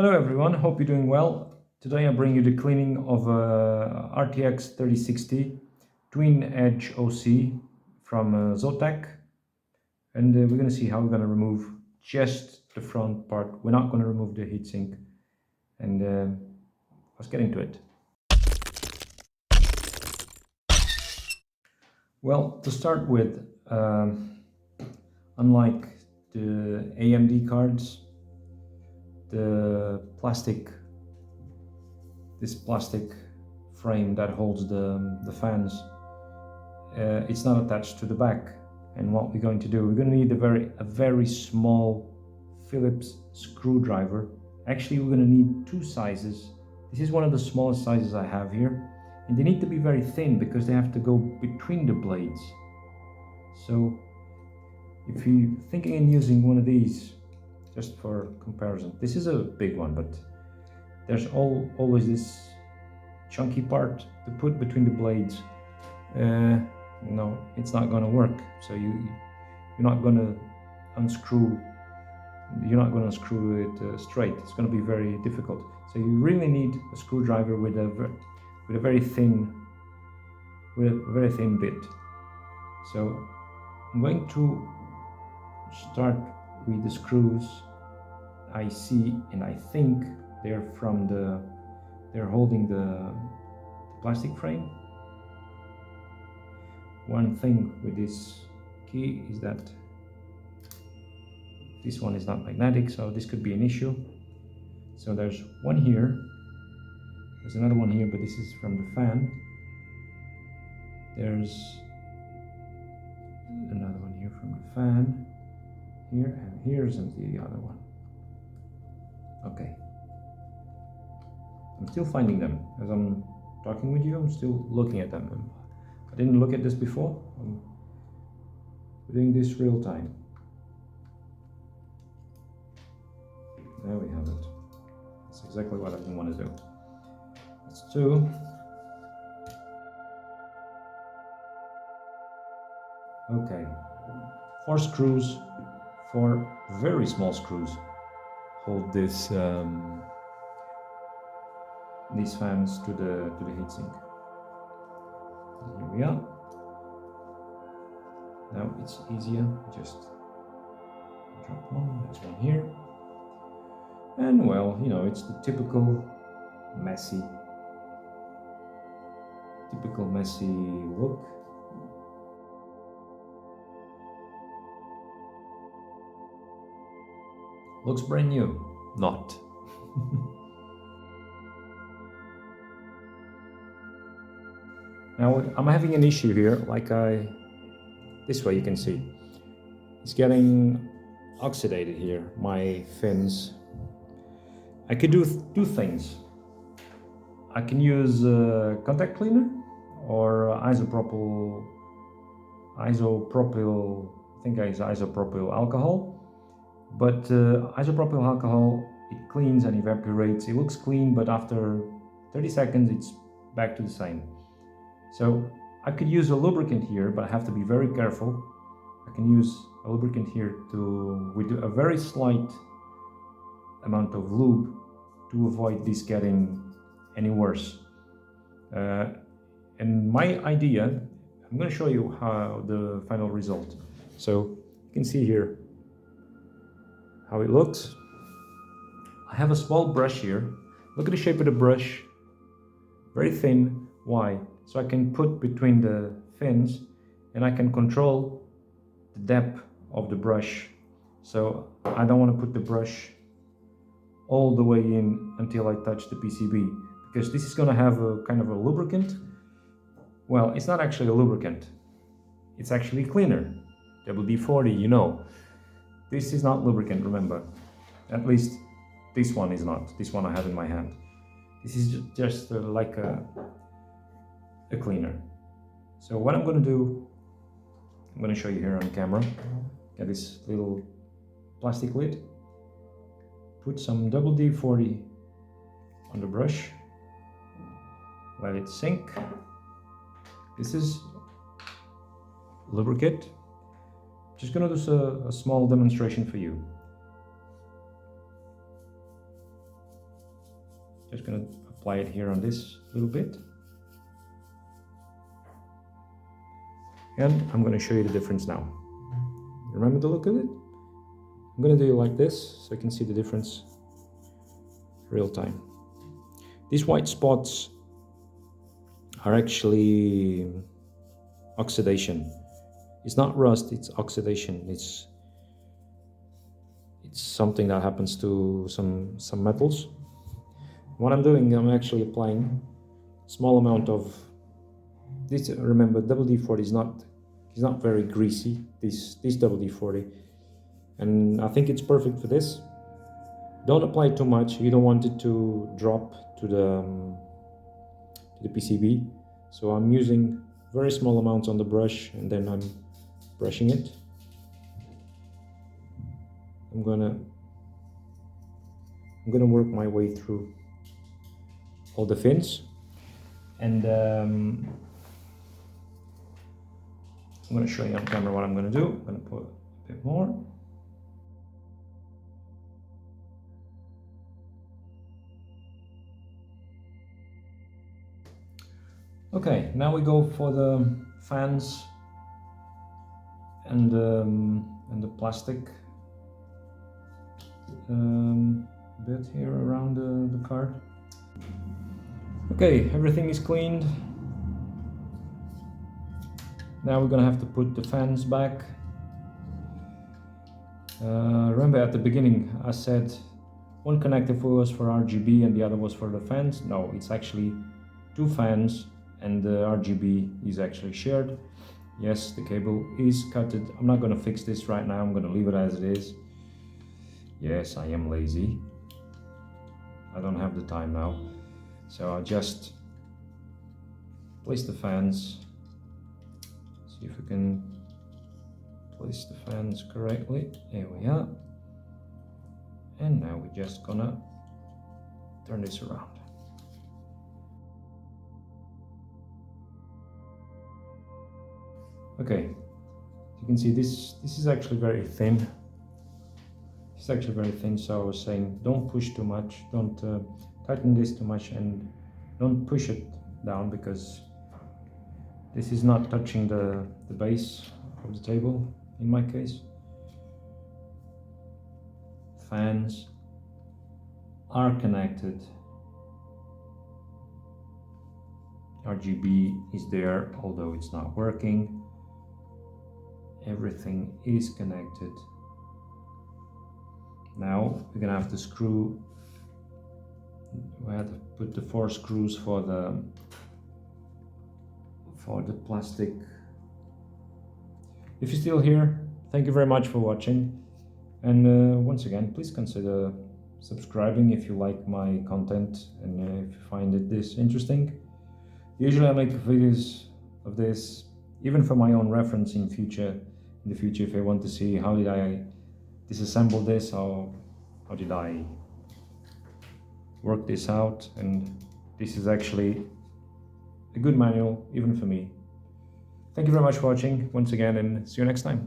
Hello everyone, hope you're doing well. Today I bring you the cleaning of a RTX 3060 Twin Edge OC from Zotac, and we're going to see how we're going to remove just the front part. We're not going to remove the heatsink, and let's get into it. Well, to start with, unlike the AMD cards, this plastic frame that holds the fans, it's not attached to the back. And what we're going to do, we're going to need a very small Phillips screwdriver. Actually, we're going to need two sizes. This is one of the smallest sizes I have here, and they need to be very thin because they have to go between the blades. So if you're thinking in using one of these, just for comparison, this is a big one, but there's always this chunky part to put between the blades. No, it's not going to work. So you're not going to unscrew. You're not going to screw it straight. It's going to be very difficult. So you really need a screwdriver with a very thin bit. So I'm going to start with the screws I see, and I think they're holding the plastic frame. One thing with this key is that this one is not magnetic, so this could be an issue. So there's one here, there's another one here, but this is from the fan. There's another one here from the fan here, and here's the other one. Okay, I'm still finding them as I'm talking with you. I'm still looking at them. I didn't look at this before. I'm doing this real time. There we have it. That's exactly what I didn't want to do. That's two. Okay, 4 screws, 4 very small screws hold these fans to the heatsink. Here we are. Now it's easier. Just drop one. There's one here. And well, it's the typical messy look. Looks brand new. Not. Now I'm having an issue here, this way you can see. It's getting oxidated here, my fins. I could do two things. I can use contact cleaner or isopropyl, I think I use isopropyl alcohol. But isopropyl alcohol, it cleans and evaporates. It looks clean, but after 30 seconds, it's back to the same. So I could use a lubricant here, but I have to be very careful. I can use a lubricant here with a very slight amount of lube to avoid this getting any worse. And my idea, I'm going to show you how the final result. So you can see here how it looks. I have a small brush here. Look at the shape of the brush. Very thin. Why? So I can put between the fins and I can control the depth of the brush. So I don't want to put the brush all the way in until I touch the PCB, because this is going to have a kind of a lubricant. Well, it's not actually a lubricant. It's actually cleaner. WD-40, This is not lubricant, remember. At least this one is not. This one I have in my hand. This is just like a cleaner. So what I'm going to do, I'm going to show you here on camera. Get this little plastic lid. Put some WD-40 on the brush. Let it sink. This is lubricant. Just gonna do a small demonstration for you. Just gonna apply it here on this little bit. And I'm gonna show you the difference now. Remember the look of it? I'm gonna do it like this so you can see the difference real time. These white spots are actually oxidation. It's not rust, it's oxidation. It's something that happens to some metals. What I'm doing, I'm actually applying a small amount of this. Remember, WD-40 is not very greasy, this WD-40, and I think it's perfect for this. Don't apply too much, you don't want it to drop to the PCB. So I'm using very small amounts on the brush, and then I'm brushing it. I'm gonna work my way through all the fins, and I'm gonna show you on camera what I'm gonna do. I'm gonna put a bit more. Okay, now we go for the fans and the plastic bit here around the card. Okay, everything is cleaned. Now we're gonna have to put the fans back. Remember at the beginning I said one connector was for RGB and the other was for the fans. No, it's actually two fans, and the RGB is actually shared. Yes, the cable is cutted. I'm not gonna fix this right now, I'm gonna leave it as it is. Yes, I am lazy. I don't have the time now. So I'll just place the fans. See if we can place the fans correctly. There we are. And now we're just gonna turn this around. Okay, you can see this is actually very thin. It's actually very thin, so I was saying don't push too much, don't tighten this too much, and don't push it down, because this is not touching the base of the table in my case. Fans are connected. RGB is there, although it's not working. Everything is connected. Now we're gonna have to screw. We have to put the 4 screws for the plastic. If you're still here, thank you very much for watching, and once again, please consider subscribing if you like my content and if you find this interesting. Usually I make videos of this even for my own reference in the future, if I want to see how did I disassemble this, or how did I work this out. And this is actually a good manual even for me. Thank you very much for watching once again, and see you next time.